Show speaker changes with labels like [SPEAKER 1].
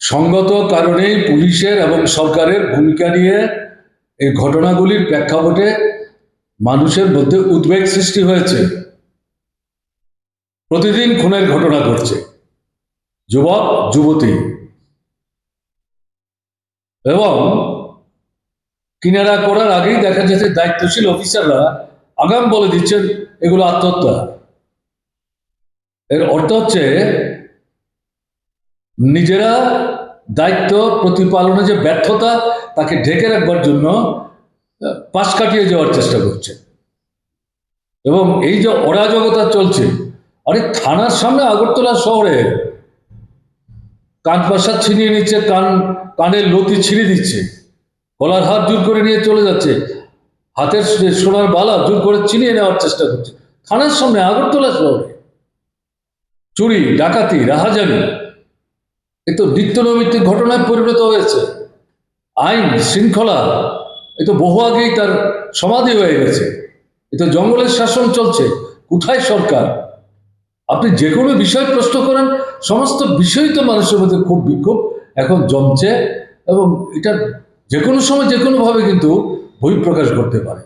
[SPEAKER 1] সঙ্গত কারণেই পুলিশের এবং সরকারের ভূমিকা নিয়ে এই ঘটনাগুলির প্রেক্ষাপটে মানুষের মধ্যে উদ্বেগ সৃষ্টি হয়েছে। প্রতিদিন খুনের ঘটনা ঘটছে, যুবক যুবতী, এবং কিনারা করার আগেই দেখা যাচ্ছে দায়িত্বশীল অফিসাররা আগাম বলে দিচ্ছেন এগুলো আত্মহত্যা। এর অর্থ হচ্ছে নিজেরা দায়িত্ব প্রতিপালনে যে ব্যর্থতা তাকে ঢেকে রাখবার জন্য পাশ কাটিয়ে যাওয়ার চেষ্টা করছে। এবং এই যে অরাজকতা চলছে, আরে থানার সামনে আগরতলা শহরে কান পাশা ছিনিয়ে নিচ্ছে, কানের লতি ছিঁড়ে দিচ্ছে, গলার হাত জোর করে নিয়ে চলে যাচ্ছে, হাতের সোনার বালা জোর করে ছিনিয়ে নেওয়ার চেষ্টা করছে থানার সামনে আগরতলা শহরে। চুরি, ডাকাতি, রাহাজানি, এ তো নিত্য নৈমিত্তিক ঘটনায় পরিণত হয়েছে। আইন শৃঙ্খলা এ তো বহু আগেই তার সমাধি হয়ে গেছে। এ তো জঙ্গলের শাসন চলছে। কোথায় সরকার? আপনি যে কোনো বিষয় প্রশ্ন করেন, সমস্ত বিষয় তো মানুষের মধ্যে খুব বিক্ষোভ এখন জমছে, এবং এটা যে কোনো সময় যে কোনোভাবে কিন্তু বহিঃপ্রকাশ করতে পারে।